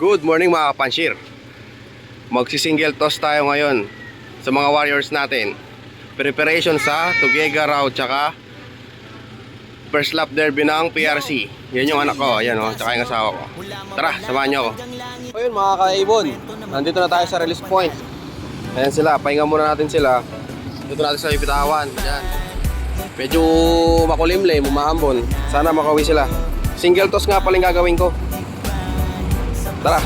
Good morning mga kapanshir. Magsi-single toss tayo ngayon sa mga warriors natin. Preparation sa Tuguegarao Route tsaka first lap derby ng PRC. Yan yung anak ko, ayan o, tsaka yung asawa ko. Tara, samahan nyo ako. Ayun mga kaibon, nandito na tayo sa release point. Ayan sila, pahinga muna natin sila. Dito natin sa bibitawan. Ayan. Medyo makulimlim, umaambon. Sana makauwi sila. Single toss nga pala yung gagawin ko. Tara.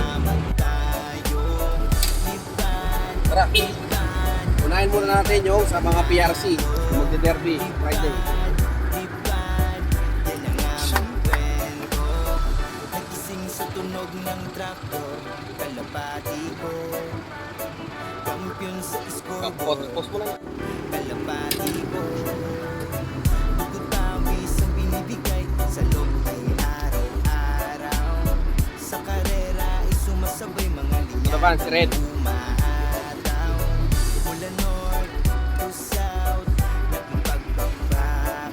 Tara. Unahin muna natin yung sa mga PRC. Magde-derby Friday. Sa tunog ng traktor, kalapati ko. Kampiyon sa scoreboard, Post mo lang. kalapati ko. Bugutawis ang binibigay sa loob ay araw-araw. Sa karera ay sumasabay mga linya. Ito ba, si Red? Umaataw. Mula north to south, nagpagbagbakan.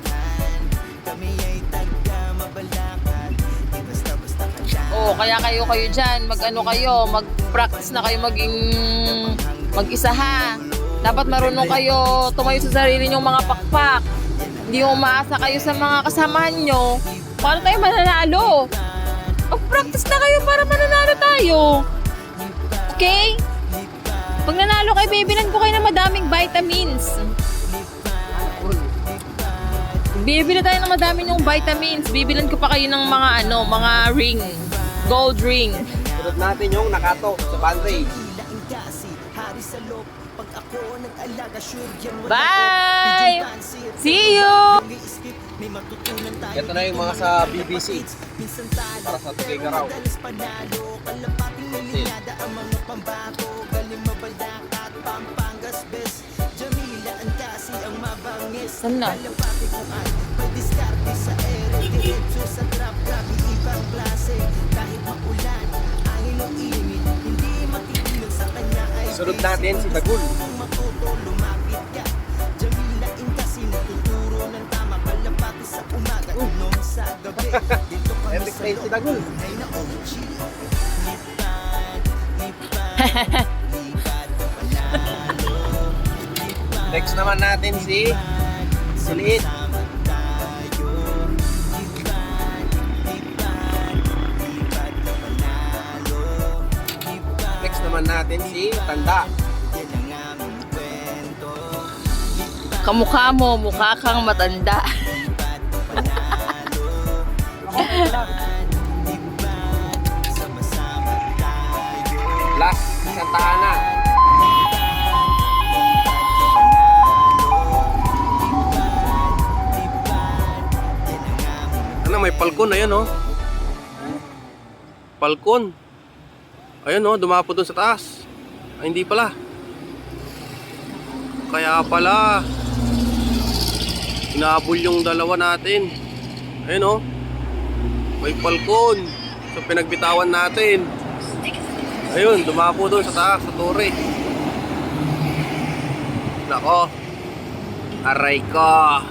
Kami ay taga-Mabalacat. Di basta-basta ka dyan. Oo, kaya kayo dyan, mag-practice na kayo mag-isa ha. Dapat marunong kayo tumayo sa sarili nyong mga pakpak. Hindi umaasa kayo sa mga kasamahan nyo. Paano tayo mananalo? Mag-practice na kayo para mananalo tayo. Okay? Pag nanalo kayo, bibilan ko kayo ng madaming vitamins. Bibili tayo ng madami yung vitamins. Bibilan ko pa kayo ng mga ring. Gold ring. Sunod natin yung nakato sa pantry. Bye! See you! Ito na yung mga sa BBC. Para sa Tuguegarao. Saan na? Sunod natin si Dagul. Epic train si Dagul. Next naman natin si Liit. Next naman natin si Tanda. Kamukha mo, mukha kang matanda. Last, Santa Ana. Ano, may palkon, ayan oh. Palkon. Ayan oh, dumapo dun sa taas. Ay, hindi pala. Kaya pala hinabol yung dalawa natin. Ayan oh, may palkon sa pinagbitawan natin. Ayun, dumapo dun sa taas, sa tore. Nako, aray ko.